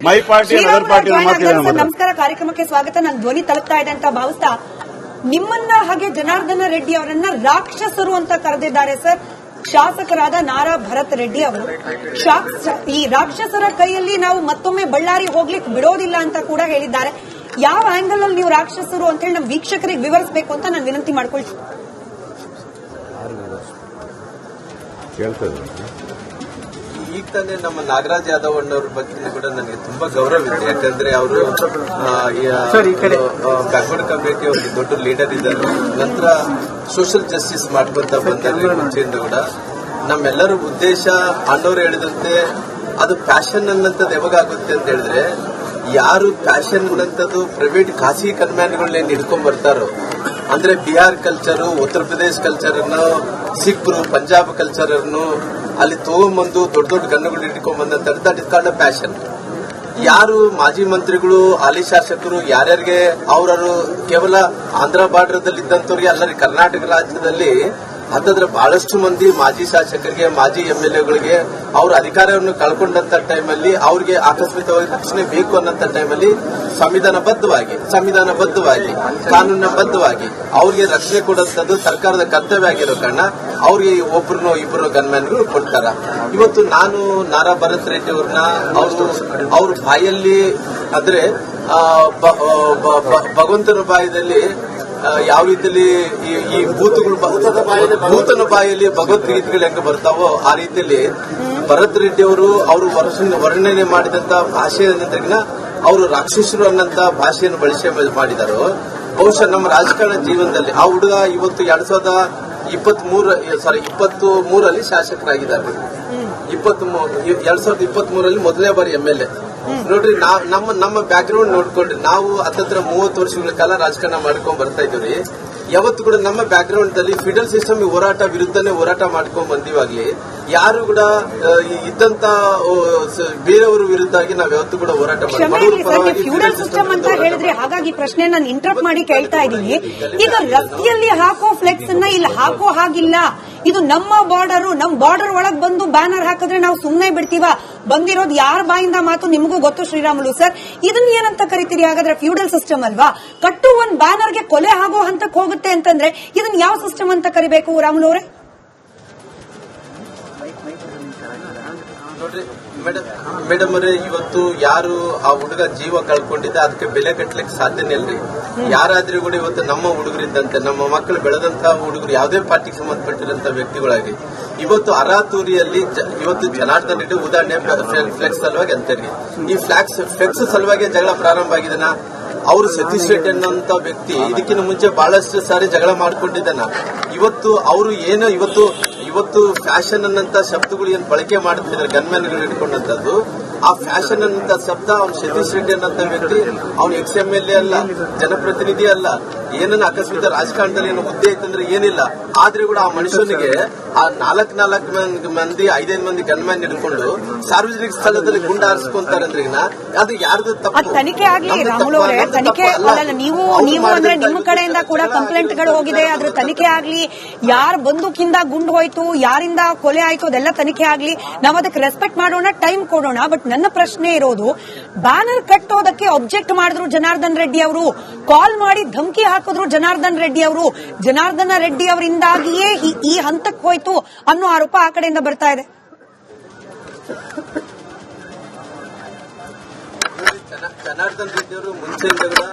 ಮೈ party ನಮಸ್ಕಾರ, ಕಾರ್ಯಕ್ರಮಕ್ಕೆ ಸ್ವಾಗತ. ನನ್ನ ಧ್ವನಿ ತಲುಪ್ತಾ ಇದೆ ಅಂತ ಭಾವಿಸ್ತಾ, ನಿಮ್ಮನ್ನ ಹಾಗೆ ಜನಾರ್ದನ ರೆಡ್ಡಿ ಅವರನ್ನ ರಾಕ್ಷಸರು ಅಂತ ಕರೆದಿದ್ದಾರೆ ಸರ್ ಶಾಸಕರಾದ ನಾರಾ ಭರತ್ ರೆಡ್ಡಿ ಅವರು. ಈ ರಾಕ್ಷಸರ ಕೈಯಲ್ಲಿ ನಾವು ಮತ್ತೊಮ್ಮೆ ಬಳ್ಳಾರಿ ಹೋಗ್ಲಿಕ್ಕೆ ಬಿಡೋದಿಲ್ಲ ಅಂತ ಕೂಡ ಹೇಳಿದ್ದಾರೆ. ಯಾವ ಆಂಗಲ್ ಅಲ್ಲಿ ನೀವು ರಾಕ್ಷಸರು ಅಂತ ಹೇಳಿ ನಮ್ಮ ವೀಕ್ಷಕರಿಗೆ ವಿವರಿಸಬೇಕು ಅಂತ ನಾನು ವಿನಂತಿ ಮಾಡ್ಕೊಳ್ತೀನಿ. ಈಗ ತಾನೇ ನಮ್ಮ ನಾಗರಾಜ್ ಯಾದವ್ ಅಣ್ಣವ್ರ ಬಗ್ಗೆ ಕೂಡ ನನಗೆ ತುಂಬಾ ಗೌರವ ಇದೆ. ಯಾಕಂದ್ರೆ ಅವರು ಬ್ಯಾಕ್ವರ್ಡ್ ಕಮ್ಯುನಿಟಿ ಒಂದು ದೊಡ್ಡ ಲೀಡರ್ ಇದ್ದಾರೆ. ನಂತರ ಸೋಷಿಯಲ್ ಜಸ್ಟಿಸ್ ಮಾಡ್ಕೊಂತ ಬಂದಲ್ಲಿ ಮುಂಚೆಯಿಂದ ಕೂಡ ನಮ್ಮೆಲ್ಲರ ಉದ್ದೇಶ ಅಣ್ಣವ್ರು ಹೇಳಿದಂತೆ ಅದು ಪ್ಯಾಷನ್ ಅನ್ನಂಥದ್ದು ಯಾವಾಗುತ್ತೆ ಅಂತ ಹೇಳಿದ್ರೆ, ಯಾರು ಪ್ಯಾಷನ್ ಅನ್ನಂಥದ್ದು ಪ್ರೈವೇಟ್ ಖಾಸಗಿ ಕನ್ಮ್ಯಾನ್ಗಳನ್ನೇನು ಹಿಡ್ಕೊಂಡ್ ಬರ್ತಾರೋ, ಅಂದ್ರೆ ಬಿಹಾರ್ ಕಲ್ಚರು, ಉತ್ತರ ಪ್ರದೇಶ ಕಲ್ಚರ್ ಅನ್ನು, ಸಿಖ್ರು ಪಂಜಾಬ್ ಕಲ್ಚರ್ ಅನ್ನು ಅಲ್ಲಿ ತಗೊಂಬಂದು ದೊಡ್ಡ ದೊಡ್ಡ ಗನ್ನುಗಳು ಹಿಡ್ಕೊಂಡ್ ಬಂದಂತ that is called a passion. ಯಾರು ಮಾಜಿ ಮಂತ್ರಿಗಳು, ಹಾಲಿ ಶಾಸಕರು ಯಾರ್ಯಾರಿಗೆ ಅವರು ಕೇವಲ ಆಂಧ್ರ ಬಾರ್ಡರ್ದಲ್ಲಿ ಇದ್ದಂತವ್ರಿಗೆ ಅಲ್ಲರಿ ಕರ್ನಾಟಕ ರಾಜ್ಯದಲ್ಲಿ ಹತ್ತದ್ರ ಬಹಳಷ್ಟು ಮಂದಿ ಮಾಜಿ ಶಾಸಕರಿಗೆ, ಮಾಜಿ ಎಂಎಲ್ಎಗಳಿಗೆ ಅವ್ರ ಅಧಿಕಾರವನ್ನು ಕಳ್ಕೊಂಡಂತ ಟೈಮಲ್ಲಿ ಅವ್ರಿಗೆ ಆಕಸ್ಮಿಕವಾಗಿ ರಕ್ಷಣೆ ಬೇಕು ಅನ್ನೋಂಥ ಟೈಮಲ್ಲಿ ಸಂವಿಧಾನಬದ್ಧವಾಗಿ ಕಾನೂನಬದ್ಧವಾಗಿ ಅವ್ರಿಗೆ ರಕ್ಷಣೆ ಕೊಡುವಂಥದ್ದು ಸರ್ಕಾರದ ಕರ್ತವ್ಯ ಆಗಿರೋ ಕಾರಣ ಅವ್ರಿಗೆ ಒಬ್ಬರನ್ನು ಇಬ್ಬರು ಗನ್ಮ್ಯಾನ್ಗಳು ಕೊಡ್ತಾರ. ಇವತ್ತು ನಾನು ನಾರಾ ಭರತ್ ರೆಡ್ಡಿ ಅವ್ರನ್ನ ಅವ್ರ ಬಾಯಲ್ಲಿ ಅಂದ್ರೆ ಭಗವಂತನ ಬಾಯದಲ್ಲಿ ಯಾವ ರೀತಿಯಲ್ಲಿ ಈ ಭೂತನ ಬಾಯಲ್ಲಿ ಭಗವದ್ಗೀತೆಗಳು ಹೆಂಗೆ ಬರ್ತಾವೋ ಆ ರೀತಿಯಲ್ಲಿ ಭರತ್ ರೆಡ್ಡಿ ಅವರು ವರ್ಣನೆ ಮಾಡಿದಂತ ಭಾಷೆ ಅವರು ರಾಕ್ಷಸರು ಅನ್ನಂತ ಭಾಷೆಯನ್ನು ಬಳಸಿ ಮಾಡಿದಾರೋ. ಬಹುಶಃ ನಮ್ಮ ರಾಜಕಾರಣ ಜೀವನದಲ್ಲಿ ಆ ಹುಡುಗ ಇವತ್ತು 2023 ಶಾಸಕರಾಗಿದ್ದಾರೆ. 2023 ಮೊದಲನೇ ಬಾರಿ ಎಂಎಲ್ಎ. ನೋಡ್ರಿ, ನಮ್ಮ ಬ್ಯಾಕ್ ಗ್ರೌಂಡ್ ನೋಡ್ಕೊಂಡ್ರಿ, ನಾವು ಹತ್ತತ್ರ 30 ವರ್ಷಗಳ ಕಾಲ ರಾಜಕಾರಣ ಮಾಡ್ಕೊಂಡ್ ಬರ್ತಾ ಇದ್ದೀವಿ. ಯಾವತ್ತು ಕೂಡ ನಮ್ಮ ಬ್ಯಾಕ್ ಗ್ರೌಂಡ್ ಅಲ್ಲಿ ಫಿಡಲ್ ಸಿಸ್ಟಮ್ ಹೋರಾಟ ವಿರುದ್ಧನೇ ಹೋರಾಟ ಮಾಡ್ಕೊಂಡ್ ಬಂದಿವಾಗ್ಲಿ ಯಾರು ಕೂಡ ಇದ್ದಂತ ಬೇರೆಯವರ ವಿರುದ್ಧ ನಾವು ಯಾವತ್ತು ಕೂಡ ಹೋರಾಟ ಫ್ಯೂಡಲ್ ಸಿಸ್ಟಮ್ ಅಂತ ಹೇಳಿದ್ರೆ, ಹಾಗಾಗಿ ಪ್ರಶ್ನೆ ನಾನು ಇಂಟರಪ್ಟ್ ಮಾಡಿ ಕೇಳ್ತಾ ಇದ್ದೀನಿ. ಈಗ ರಸ್ತೆಯಲ್ಲಿ ಹಾಕೋ ಫ್ಲೆಕ್ಸ್ ಅನ್ನ ಇಲ್ಲಿ ಹಾಕೋ ಹಾಗಿಲ್ಲ. ಇದು ನಮ್ಮ ಬಾರ್ಡರ್, ನಮ್ ಬಾರ್ಡರ್ ಒಳಗ್ ಬಂದು ಬ್ಯಾನರ್ ಹಾಕಿದ್ರೆ ನಾವು ಸುಮ್ಮನೆ ಬಿಡ್ತೀವ? ಬಂದಿರೋದು ಯಾರ ಬಾಯಿಂದ ಮಾತು ನಿಮಗೂ ಗೊತ್ತು ಶ್ರೀರಾಮುಲು ಸರ್. ಇದನ್ನ ಏನಂತ ಕರಿತೀರಿ? ಹಾಗಾದ್ರೆ ಫ್ಯೂಡಲ್ ಸಿಸ್ಟಮ್ ಅಲ್ವಾ? ಕಟ್ಟು ಒಂದ್ ಬ್ಯಾನರ್ಗೆ ಕೊಲೆ ಆಗೋ ಹಂತಕ್ಕೆ ಹೋಗುತ್ತೆ ಅಂತಂದ್ರೆ ಇದನ್ನ ಯಾವ ಸಿಸ್ಟಮ್ ಅಂತ ಕರಿಬೇಕು ರಾಮುಲು ಅವರೇ? ನೋಡ್ರಿ ಮೇಡಮ್ ಅವರೇ, ಇವತ್ತು ಯಾರು ಆ ಹುಡುಗ ಜೀವ ಕಳ್ಕೊಂಡಿದ್ದ ಅದಕ್ಕೆ ಬೆಲೆ ಕಟ್ಟಲಿಕ್ಕೆ ಸಾಧ್ಯನೇ ಇಲ್ರಿ. ಯಾರಾದ್ರೂ ಕೂಡ ಇವತ್ತು ನಮ್ಮ ಹುಡುಗರಿದ್ದಂತೆ, ನಮ್ಮ ಮಕ್ಕಳು ಬೆಳೆದಂತ ಹುಡುಗರು, ಯಾವುದೇ ಪಾರ್ಟಿಗೆ ಸಂಬಂಧಪಟ್ಟಿರಂತ ವ್ಯಕ್ತಿಗಳಾಗಿ ಇವತ್ತು ಅರಾತೂರಿಯಲ್ಲಿ ಇವತ್ತು ಜನಾರ್ದನ್ ರೆಡ್ಡಿ ಉದಾಹರಣೆ ಫ್ಲೆಕ್ಸ್ ಸಲುವಾಗಿ ಅಂತಾರೆ. ಈ ಫ್ಲೆಕ್ಸ್ ಸಲುವಾಗಿ ಜಗಳ ಪ್ರಾರಂಭ ಆಗಿದನ. ಅವರು ಸತೀಶ್ ರೆಡ್ಡಿ ಅನ್ನೋಂತ ವ್ಯಕ್ತಿ ಇದಕ್ಕಿಂತ ಮುಂಚೆ ಬಹಳಷ್ಟು ಸಾರಿ ಜಗಳ ಮಾಡ್ಕೊಂಡಿದ್ದಾನ. ಇವತ್ತು ಅವರು ಏನು ಇವತ್ತು ಫ್ಯಾಷನ್ ಅನ್ನಂತ ಶಬ್ದಗಳು ಏನ್ ಬಳಕೆ ಮಾಡ್ತಿದ್ದಾರೆ ಗನ್ಮ್ಯಾನ್ಗಳು ಹಿಡ್ಕೊಂಡಂತದ್ದು, ಆ ಫ್ಯಾಷನ್ ಅನ್ನಂತ ಶಬ್ದ ಅವ್ನು ಸತೀಶ್ ರೆಡ್ಡಿ ಅನ್ನಂತ ವ್ಯಕ್ತಿ, ಅವ್ನು XMLA ಅಲ್ಲ, ಜನಪ್ರತಿನಿಧಿ ಅಲ್ಲ, ಏನನ್ನ ಅಕಸ್ಮಾತ್ ರಾಜಕಾರಣದಲ್ಲಿ ಏನು ಹುದ್ದೆ ಐತಂದ್ರೆ ಏನಿಲ್ಲ. ಆದ್ರೆ ಕೂಡ ಆ ಮನುಷ್ಯನಿಗೆ ಆ 4 ಮಂದಿ 5 ಮಂದಿ ಗನ್ಮ್ಯಾನ್ ಹಿಡ್ಕೊಂಡು ಸಾರ್ವಜನಿಕ ಸ್ಥಳದಲ್ಲಿ ಗುಂಡ ಹಾರಿಸ್ಕೊಂತಾರಂದ್ರೆ ಅದು ಯಾರ್ದು ತಪ್ಪು? ತನಿಖೆ ಆಗ್ಲಿ ರಾಮುಲು ಅವರೇ, ತನಿಖೆ ನೀವು ಅಂದ್ರೆ ನಿಮ್ಮ ಕಡೆಯಿಂದ ಕೂಡ ಕಂಪ್ಲೇಂಟ್ಗಳು ಹೋಗಿದೆ. ಅದ್ರ ತನಿಖೆ ಆಗ್ಲಿ, ಯಾರ ಬಂದೂಕಿಂದ ಗುಂಡು ಹೋಯ್ತು, ಯಾರಿಂದ ಕೊಲೆ ಆಯ್ತು, ಅದೆಲ್ಲ ತನಿಖೆ ಆಗ್ಲಿ. ನಾವು ಅದಕ್ಕೆ ರೆಸ್ಪೆಕ್ಟ್ ಮಾಡೋಣ, ಟೈಮ್ ಕೊಡೋಣ. ಬಟ್ ನನ್ನ ಪ್ರಶ್ನೆ ಇರೋದು, ಬ್ಯಾನರ್ ಕಟ್ಟೋದಕ್ಕೆ ಅಬ್ಜೆಕ್ಟ್ ಮಾಡಿದ್ರು ಜನಾರ್ದನ್ ರೆಡ್ಡಿ ಅವರು, ಕಾಲ್ ಮಾಡಿ ಧಮಕಿ ಹಾಕಿದ್ರು ಜನಾರ್ದನ್ ರೆಡ್ಡಿ ಅವರು. ಜನಾರ್ದನ ರೆಡ್ಡಿ ಅವರಿಂದಾಗಿಯೇ ಈ ಹಂತಕ್ಕೆ ಹೋಯ್ತು ಅನ್ನೋ ಆರೋಪ ಆ ಕಡೆಯಿಂದ ಬರ್ತಾ ಇದೆ. ಜನಾರ್ದನ್ ರೆಡ್ಡಿ ಅವರು ಮುಂಚೆಯಿಂದ ಕೂಡ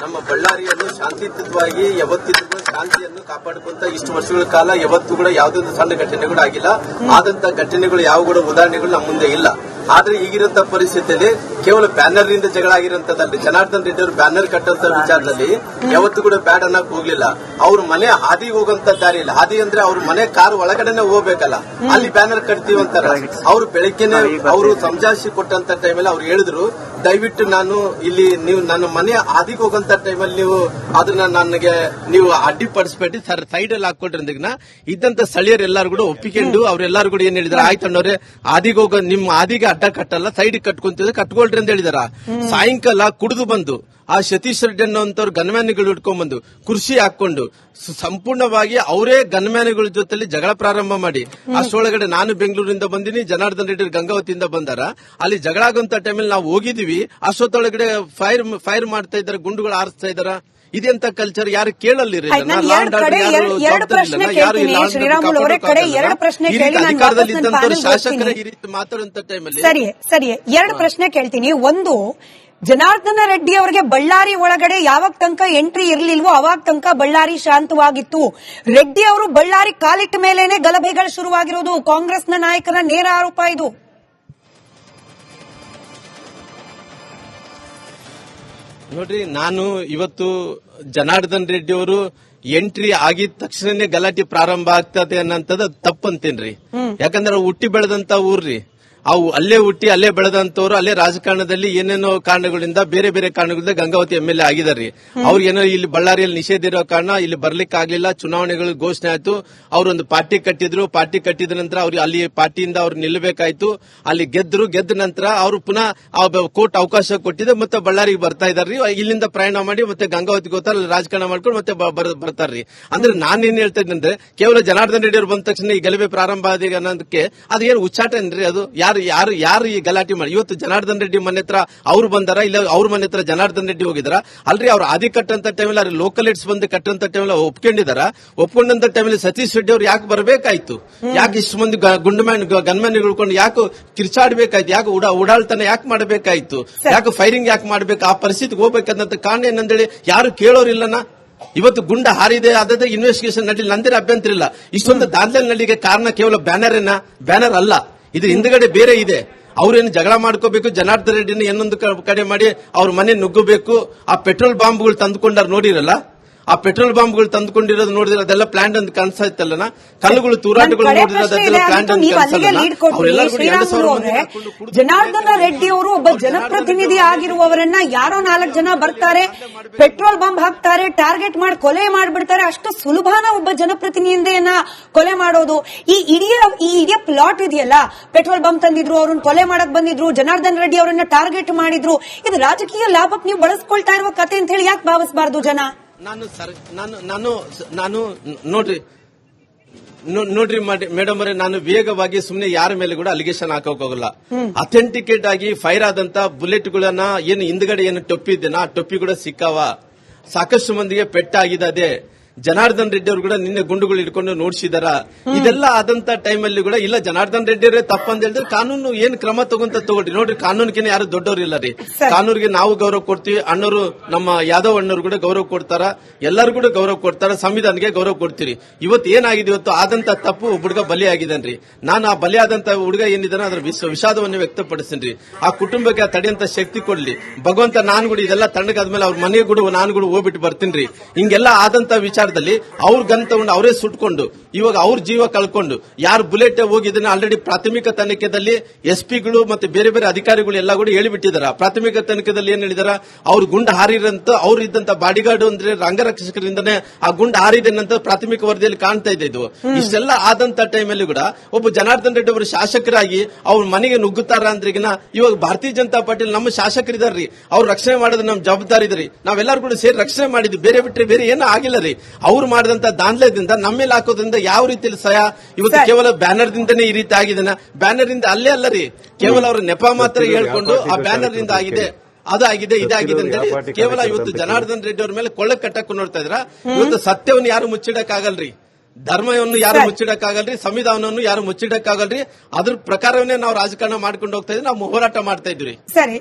ನಮ್ಮ ಬಳ್ಳಾರಿಯನ್ನು ಶಾಂತಿಯುತವಾಗಿ ಯಾವತ್ತಿದ್ರು ಶಾಂತಿಯನ್ನು ಕಾಪಾಡಿಕೊಂತ ಇಷ್ಟು ವರ್ಷಗಳ ಕಾಲ ಯಾವತ್ತೂ ಕೂಡ ಯಾವುದೊಂದು ಸಣ್ಣ ಘಟನೆಗಳು ಆಗಿಲ್ಲ. ಆದಂತ ಘಟನೆಗಳು ಯಾವ ಕೂಡ ಉದಾಹರಣೆಗಳು ನಮ್ಮ ಮುಂದೆ ಇಲ್ಲ. ಆದ್ರೆ ಈಗಿರಂತ ಪರಿಸ್ಥಿತಿಯಲ್ಲಿ ಕೇವಲ ಬ್ಯಾನರ್ ನಿಂದ ಜಗಳ ಆಗಿರಂತದಲ್ಲಿ ಜನಾರ್ದನ್ ರೆಡ್ಡಿ ಅವರು ಬ್ಯಾನರ್ ಕಟ್ಟಂತ ವಿಚಾರದಲ್ಲಿ ಯಾವತ್ತೂ ಕೂಡ ಬ್ಯಾಡ್ ಅನ್ನಕ್ ಹೋಗ್ಲಿಲ್ಲ. ಅವ್ರ ಮನೆ ಹಾದಿಗೆ ಹೋಗಂತ ದಾರಿ ಇಲ್ಲ. ಹಾದಿ ಅಂದ್ರೆ ಅವ್ರ ಮನೆ ಕಾರ್ ಒಳಗಡೆನೆ ಹೋಗ್ಬೇಕಲ್ಲ, ಅಲ್ಲಿ ಬ್ಯಾನರ್ ಕಟ್ತೀವಿ ಅಂತಾರ. ಅವ್ರು ಬೆಳಗ್ಗೆನೆ ಅವರು ಸಮಜಾಯಿಸಿ ಕೊಟ್ಟಂತ ಟೈಮಲ್ಲಿ ಅವ್ರು ಹೇಳಿದ್ರು, ದಯವಿಟ್ಟು ನಾನು ಇಲ್ಲಿ ನೀವು ನನ್ನ ಮನೆ ಹಾದಿಗೆ ಹೋಗಂತ ಟೈಮಲ್ಲಿ ನೀವು ಅದನ್ನ ನನಗೆ ನೀವು ಅಡ್ಡಿಪಡಿಸಬೇಡಿ ಸರ್, ಸೈಡ್ ಅಲ್ಲಿ ಹಾಕೊಟ್ರಿಂದ ಇದ್ದಂತ ಸ್ಥಳೀಯರೆಲ್ಲರೂ ಕೂಡ ಒಪ್ಪಿಕೊಂಡು ಅವರೆಲ್ಲರೂ ಕೂಡ ಏನ್ ಹೇಳಿದ್ರೆ, ಆಯ್ತು ಅನ್ನೋರೆ ಹಾದಿಗೆ ಹೋಗೋ ನಿಮ್ಮ ಹಾದಿಗೆ ಅಡ್ಡ ಕಟ್ಟಲ್ಲ, ಸೈಡ್ ಕಟ್ಕೊಂತಿದ್ರೆ ಕಟ್ಕೊಳ್ರಿ ಅಂತ ಹೇಳಿದಾರ. ಸಾಯಂಕಾಲ ಕುಡಿದು ಬಂದು ಆ ಸತೀಶ್ ರೆಡ್ಡಿ ಅನ್ನೋಂಥವ್ರು ಗನ್ಮ್ಯಾನ್ಗಳು ಇಟ್ಕೊಂಡ್ ಬಂದು ಕುರ್ಚಿ ಹಾಕೊಂಡು ಸಂಪೂರ್ಣವಾಗಿ ಅವರೇ ಗನ್ಮ್ಯಾನ್ಗಳ ಜೊತೆಲಿ ಜಗಳ ಪ್ರಾರಂಭ ಮಾಡಿ, ಅಷ್ಟೊಳಗಡೆ ನಾನು ಬೆಂಗಳೂರಿಂದ ಬಂದಿನಿ, ಜನಾರ್ದನ್ ರೆಡ್ಡಿ ಗಂಗಾವತಿಯಿಂದ ಬಂದಾರ. ಅಲ್ಲಿ ಜಗಳ ಆಗುವಂತ ಟೈಮಲ್ಲಿ ನಾವು ಹೋಗಿದೀವಿ. ಅಷ್ಟೊತ್ತೊಳಗಡೆ ಫೈರ್ ಮಾಡ್ತಾ ಇದಾರೆ, ಗುಂಡುಗಳು ಆರಿಸ್ತಾ ಇದಾರ. ಇದೆಂತ ಕಲ್ಚರ್ ಯಾರು ಕೇಳಲ್ಲಿರಿ. ಅಧಿಕಾರದಲ್ಲಿ ಇದ್ದಂತವ್ರು ಶಾಸಕರ ಈ ರೀತಿ ಮಾತಾಡುವಂತ ಟೈಮಲ್ಲಿ ಸರಿ 2 ಪ್ರಶ್ನೆ ಕೇಳ್ತೀನಿ. ಒಂದು, ಜನಾರ್ದನ ರೆಡ್ಡಿ ಅವರಿಗೆ ಬಳ್ಳಾರಿ ಒಳಗಡೆ ಯಾವಾಗ ತನಕ ಎಂಟ್ರಿ ಇರ್ಲಿಲ್ವೋ ಅವಾಗ ತನಕ ಬಳ್ಳಾರಿ ಶಾಂತವಾಗಿತ್ತು. ರೆಡ್ಡಿ ಅವರು ಬಳ್ಳಾರಿ ಕಾಲಿಟ್ಟ ಮೇಲೇನೆ ಗಲಭೆಗಳು ಶುರುವಾಗಿರೋದು. ಕಾಂಗ್ರೆಸ್ನ ನಾಯಕರ ನೇರ ಆರೋಪ ಇದು. ನೋಡ್ರಿ, ನಾನು ಇವತ್ತು ಜನಾರ್ದನ್ ರೆಡ್ಡಿ ಅವರು ಎಂಟ್ರಿ ಆಗಿದ ತಕ್ಷಣನೇ ಗಲಾಟೆ ಪ್ರಾರಂಭ ಆಗ್ತದೆ ಅನ್ನೋಂಥದ್ದು ತಪ್ಪಂತೇನ್ರಿ. ಯಾಕಂದ್ರೆ ಹುಟ್ಟಿ ಬೆಳೆದಂತ ಊರ್ರಿ, ಅವು ಅಲ್ಲೇ ಹುಟ್ಟಿ ಅಲ್ಲೇ ಬೆಳೆದಂತವ್ರು ಅಲ್ಲೇ ರಾಜಕಾರಣದಲ್ಲಿ ಏನೇನೋ ಕಾರಣಗಳಿಂದ ಬೇರೆ ಬೇರೆ ಕಾರಣಗಳಿಂದ ಗಂಗಾವತಿ MLA ಆಗಿದಾರ್ರಿ. ಅವ್ರಿಗೇನೋ ಇಲ್ಲಿ ಬಳ್ಳಾರಿಯಲ್ಲಿ ನಿಷೇಧ ಇರೋ ಕಾರಣ ಇಲ್ಲಿ ಬರ್ಲಿಕ್ಕೆ ಆಗ್ಲಿಲ್ಲ. ಚುನಾವಣೆಗಳು ಘೋಷಣೆ ಆಯ್ತು, ಅವ್ರೊಂದು ಪಾರ್ಟಿ ಕಟ್ಟಿದ್ರು. ಪಾರ್ಟಿ ಕಟ್ಟಿದ ನಂತರ ಅವ್ರು ಅಲ್ಲಿ ಪಾರ್ಟಿಯಿಂದ ಅವ್ರು ನಿಲ್ಲಬೇಕಾಯ್ತು. ಅಲ್ಲಿ ಗೆದ್ದ ನಂತರ ಅವರು ಪುನಃ ಕೋರ್ಟ್ ಅವಕಾಶ ಕೊಟ್ಟಿದೆ, ಮತ್ತೆ ಬಳ್ಳಾರಿಗೆ ಬರ್ತಾ ಇದಾರ್ರಿ. ಇಲ್ಲಿಂದ ಪ್ರಯಾಣ ಮಾಡಿ ಮತ್ತೆ ಗಂಗಾವತಿಗೆ ಹೋಗ್ತಾರೆ, ಅಲ್ಲಿ ರಾಜಕಾರಣ ಮಾಡ್ಕೊಂಡು ಮತ್ತೆ ಬರ್ತಾರ್ರಿ. ಅಂದ್ರೆ ನಾನೇನ್ ಹೇಳ್ತಾ ಇದ್ದಂದ್ರೆ, ಕೇವಲ ಜನಾರ್ದನ್ ರೆಡ್ಡಿ ಅವ್ರು ಬಂದ ತಕ್ಷಣ ಈ ಗಲಭೆ ಪ್ರಾರಂಭ ಆದ ಅನ್ನೋದಕ್ಕೆ ಅದೇನು ಉಚ್ಚಾಟ ಏನ್ರಿ? ಅದು ಯಾರು ಈ ಗಲಾಟೆ ಮಾಡಿ ಇವತ್ತು ಜನಾರ್ದನ್ ರೆಡ್ಡಿ ಮನೆ ಹತ್ರ ಅವ್ರು ಬಂದಾರ, ಇಲ್ಲ ಅವ್ರ ಮನೆ ಹತ್ರ ಜನಾರ್ದನ್ ರೆಡ್ಡಿ ಹೋಗಿದಾರ ಅಲ್ರಿ? ಅವ್ರು ಆದಿ ಕಟ್ಟಂತ ಟೈಮಲ್ಲಿ ಅವ್ರು ಲೋಕಲ್ ಏಡ್ಸ್ ಬಂದು ಕಟ್ಟಂತ ಟೈಮಲ್ಲಿ ಒಪ್ಕೊಂಡಿದಾರ. ಒಪ್ಕೊಂಡಂತ ಟೈಮಲ್ಲಿ ಸತೀಶ್ ರೆಡ್ಡಿ ಅವ್ರು ಯಾಕೆ ಬರಬೇಕಾಯ್ತು? ಯಾಕೆ ಇಷ್ಟು ಮಂದಿ ಗನ್ಮ್ಯಾನ್ ಹಿಡ್ಕೊಂಡು ಯಾಕೆ ಕಿರ್ಚಾಡ್ಬೇಕಾಯ್ತು? ಯಾಕೆ ಉಡಾಳ್ತನ ಯಾಕೆ ಮಾಡಬೇಕಾಯ್ತು? ಯಾಕೆ ಫೈರಿಂಗ್ ಯಾಕೆ ಮಾಡ್ಬೇಕು? ಆ ಪರಿಸ್ಥಿತಿಗೆ ಹೋಗ್ಬೇಕಂತ ಕಾರಣ ಏನಂದೇಳಿ ಯಾರು ಕೇಳೋರಿಲ್ಲನ. ಇವತ್ತು ಗುಂಡ ಹಾರಿದೆ, ಅದೇ ಇನ್ವೆಸ್ಟಿಗೇಷನ್ ನಡೀಲಿ, ನಂದಿರ ಅಭ್ಯಂತರ ಇಲ್ಲ. ಇಷ್ಟೊಂದು ದಾಂಧಲೆ ನಡಿಗೆ ಕಾರಣ ಕೇವಲ ಬ್ಯಾನರ್ ಅಲ್ಲ, ಇದು ಹಿಂದ್ಗಡೆ ಬೇರೆ ಇದೆ. ಅವ್ರೇನು ಜಗಳ ಮಾಡ್ಕೋಬೇಕು, ಜನಾರ್ದನ್ ರೆಡ್ಡಿನ ಇನ್ನೊಂದು ಕಡೆ ಮಾಡಿ ಅವ್ರ ಮನೆ ನುಗ್ಗಬೇಕು. ಆ ಪೆಟ್ರೋಲ್ ಬಾಂಬ್ಗಳು ತಂದುಕೊಂಡಾರ ನೋಡಿರಲ್ಲ, ಆ ಪೆಟ್ರೋಲ್ ಬಾಂಬ್ಗಳು ತಂದುಕೊಂಡಿರೋದು ನೋಡಿದ್ರೆ ಅದೆಲ್ಲ ಪ್ಲಾಂಟ್ ಅಂತ ಕಾಣಿಸ್ತಾಯಿತ್ತಲ್ಲ. ಕಲ್ಲುಗಳು ತೂರಾಟಗಳು ನೋಡಿರೋದೆಲ್ಲ ಪ್ಲಾಂಟ್ ಅಂತ ಜನಾರ್ದನ ರೆಡ್ಡಿ ಅವರು ಒಬ್ಬ ಜನಪ್ರತಿನಿಧಿ ಆಗಿರುವವರನ್ನ ಯಾರೋ 4 ಜನ ಬರ್ತಾರೆ, ಪೆಟ್ರೋಲ್ ಬಾಂಬ್ ಹಾಕ್ತಾರೆ, ಟಾರ್ಗೆಟ್ ಮಾಡಿ ಕೊಲೆ ಮಾಡ್ಬಿಡ್ತಾರೆ. ಅಷ್ಟು ಸುಲಭನ ಒಬ್ಬ ಜನಪ್ರತಿನಿಧಿಯನ್ನ ಕೊಲೆ ಮಾಡೋದು? ಈ ಇಡೀ ಪ್ಲಾಟ್ ಇದೆಯಲ್ಲ, ಪೆಟ್ರೋಲ್ ಬಾಂಬ್ ತಂದಿದ್ರು, ಅವ್ರನ್ನ ಕೊಲೆ ಮಾಡಕ್ ಬಂದಿದ್ರು, ಜನಾರ್ದನ್ ರೆಡ್ಡಿ ಅವರನ್ನ ಟಾರ್ಗೆಟ್ ಮಾಡಿದ್ರು, ಇದು ರಾಜಕೀಯ ಲಾಭಕ್ಕೆ ನೀವು ಬಳಸ್ಕೊಳ್ತಾ ಇರುವ ಕತೆ ಅಂತ ಹೇಳಿ ಯಾಕೆ ಭಾವಿಸಬಾರದು ಜನ? ನಾನು ನೋಡ್ರಿ ಮೇಡಮ್ ಅವರೇ, ನಾನು ವೇಗವಾಗಿ ಸುಮ್ನೆ ಯಾರ ಮೇಲೆ ಕೂಡ ಅಲಿಗೇಷನ್ ಹಾಕೋಕ್ ಹೋಗಲ್ಲ. ಅಥೆಂಟಿಕೇಟ್ ಆಗಿ ಫೈರ್ ಆದಂತ ಬುಲೆಟ್ಗಳನ್ನ ಏನು ಹಿಂದ್ಗಡೆ ಏನು ಟೊಪ್ಪಿ ಇದೆನಾ, ಆ ಟೊಪ್ಪಿ ಕೂಡ ಸಿಕ್ಕಾವ. ಸಾಕಷ್ಟು ಮಂದಿಗೆ ಪೆಟ್ಟಾಗಿದೆ. ಜನಾರ್ದನ್ ರೆಡ್ಡಿ ಅವರು ಕೂಡ ನಿನ್ನೆ ಗುಂಡುಗಳು ಹಿಡ್ಕೊಂಡು ನೋಡ್ಸಿದಾರ. ಇದೆಲ್ಲ ಆದಂತ ಟೈಮಲ್ಲಿ ಕೂಡ ಇಲ್ಲ ಜನಾರ್ದನ್ ರೆಡ್ಡಿ ಅವರೇ ತಪ್ಪಂತ ಹೇಳಿದ್ರೆ ಕಾನೂನು ಏನ್ ಕ್ರಮ ತಗೊಳ್ರಿ. ನೋಡ್ರಿ, ಕಾನೂನಿಗೆ ಯಾರು ದೊಡ್ಡವರು ಇಲ್ಲ ರೀ. ಕಾನೂನಿಗೆ ನಾವು ಗೌರವ ಕೊಡ್ತೀವಿ, ಅಣ್ಣವರು ನಮ್ಮ ಯಾದವ್ ಅಣ್ಣವರು ಕೂಡ ಗೌರವ ಕೊಡ್ತಾರ, ಎಲ್ಲರೂ ಕೂಡ ಗೌರವ ಕೊಡ್ತಾರ, ಸಂವಿಧಾನಕ್ಕೆ ಗೌರವ ಕೊಡ್ತೀರಿ. ಇವತ್ತು ಏನಾಗಿದೆ, ಇವತ್ತು ಆದಂತ ತಪ್ಪು ಹುಡುಗ ಬಲಿಯಾಗಿದ್ದಾನ್ರಿ. ನಾನು ಆ ಬಲಿಯಾದಂತ ಹುಡುಗ ಏನಿದಾನ ಅದ್ರ ವಿಷಾದವನ್ನು ವ್ಯಕ್ತಪಡಿಸ್ತೀನಿ. ಆ ಕುಟುಂಬಕ್ಕೆ ತಡೆಯಂತ ಶಕ್ತಿ ಕೊಡ್ಲಿ ಭಗವಂತ. ನಾನು ಕೂಡ ಇದೆಲ್ಲ ತಣ್ಣಗಾದ್ಮೇಲೆ ಅವ್ರ ಮನೆಗೆ ಕೂಡ ನಾನು ಕೂಡ ಹೋಗ್ಬಿಟ್ಟು ಬರ್ತೀನಿ. ಹಿಂಗೆಲ್ಲ ಆದಂತ ವಿಚಾರದಲ್ಲಿ ಅವ್ರ ಗನ್ ತಗೊಂಡು ಅವರೇ ಸುಟ್ಕೊಂಡು ಇವಾಗ ಅವ್ರ ಜೀವ ಕಳ್ಕೊಂಡು ಯಾರು ಬುಲೆಟ್ ಹೋಗಿದ್ದನ್ನ ಆಲ್ರೆಡಿ ಪ್ರಾಥಮಿಕ ತನಿಖೆದಲ್ಲಿ ಎಸ್ಪಿಗಳು ಮತ್ತೆ ಬೇರೆ ಬೇರೆ ಅಧಿಕಾರಿಗಳು ಎಲ್ಲ ಕೂಡ ಹೇಳಿಬಿಟ್ಟಿದಾರ. ಪ್ರಾಥಮಿಕ ತನಿಖೆದಲ್ಲಿ ಏನ್ ಹೇಳಿದಾರ, ಅವ್ರು ಗುಂಡು ಹಾರಿರಂತ ಅವ್ರು ಇದ್ದಂತ ಬಾಡಿಗಾರ್ಡ್ ಅಂದ್ರೆ ಅಂಗರಕ್ಷಕರಿಂದನೇ ಆ ಗುಂಡು ಹಾರಿದೆನಂತ ಪ್ರಾಥಮಿಕ ವರದಿಯಲ್ಲಿ ಕಾಣ್ತಾ ಇದೆ. ಇದು ಇಷ್ಟೆಲ್ಲ ಆದಂತ ಟೈಮಲ್ಲಿ ಕೂಡ ಒಬ್ಬ ಜನಾರ್ದನ್ ರೆಡ್ಡಿ ಅವರು ಶಾಸಕರಾಗಿ ಅವ್ರ ಮನೆಗೆ ನುಗ್ಗುತ್ತಾರ ಅಂದ್ರಿಗಿನ ಇವಾಗ ಭಾರತೀಯ ಜನತಾ ಪಾರ್ಟಿ ನಮ್ಮ ಶಾಸಕರಿದಾರ್ರಿ, ಅವ್ರು ರಕ್ಷಣೆ ಮಾಡೋದು ನಮ್ ಜವಾಬ್ದಾರಿ ಇದ್ರಿ. ನಾವೆಲ್ಲರೂ ಕೂಡ ಸೇರಿ ರಕ್ಷಣೆ ಮಾಡಿದ್ವಿ, ಬೇರೆ ಬಿಟ್ಟರೆ ಬೇರೆ ಏನೂ ಆಗಿಲ್ಲ ರೀ. ಅವ್ರು ಮಾಡಿದಂತ ದಾಂಧಲೆದಿಂದ ನಮ್ಮ ಮೇಲೆ ಹಾಕೋದ್ರಿಂದ ಯಾವ ರೀತಿಯಲ್ಲಿ ಸಹಾಯ? ಇವತ್ತು ಕೇವಲ ಬ್ಯಾನರ್ ದಿಂದನೇ ಈ ರೀತಿ ಆಗಿದೆ. ಬ್ಯಾನರ್ ಇಂದ ಅಲ್ಲೇ ಅಲ್ಲ ರೀ, ಕೇವಲ ಅವ್ರ ನೆಪ ಮಾತ್ರ ಹೇಳ್ಕೊಂಡು ಆ ಬ್ಯಾನರ್ ಇಂದ ಆಗಿದೆ, ಅದಾಗಿದೆ, ಇದಾಗಿದೆ ಅಂತ ಕೇವಲ ಇವತ್ತು ಜನಾರ್ದನ್ ರೆಡ್ಡಿ ಅವ್ರ ಮೇಲೆ ಕೊಳ್ಳೆ ಕಟ್ಟಕ್ಕೆ ನೋಡ್ತಾ ಇದ್ರ. ಇವತ್ತು ಸತ್ಯವನ್ನು ಯಾರು ಮುಚ್ಚಿಡಕ್ಕಾಗಲ್ರಿ, ಧರ್ಮವನ್ನು ಯಾರು ಮುಚ್ಚಿಡಕ್ಕಾಗಲ್ರಿ, ಸಂವಿಧಾನವನ್ನು ಯಾರು ಮುಚ್ಚಿಡಕ್ಕಾಗಲ್ರಿ. ಅದ್ರ ಪ್ರಕಾರವೇ ನಾವು ರಾಜಕಾರಣ ಮಾಡ್ಕೊಂಡು ಹೋಗ್ತಾ ಇದ್ವಿ, ನಾವು ಹೋರಾಟ ಮಾಡ್ತಾ ಇದ್ವಿ. ಸರಿ.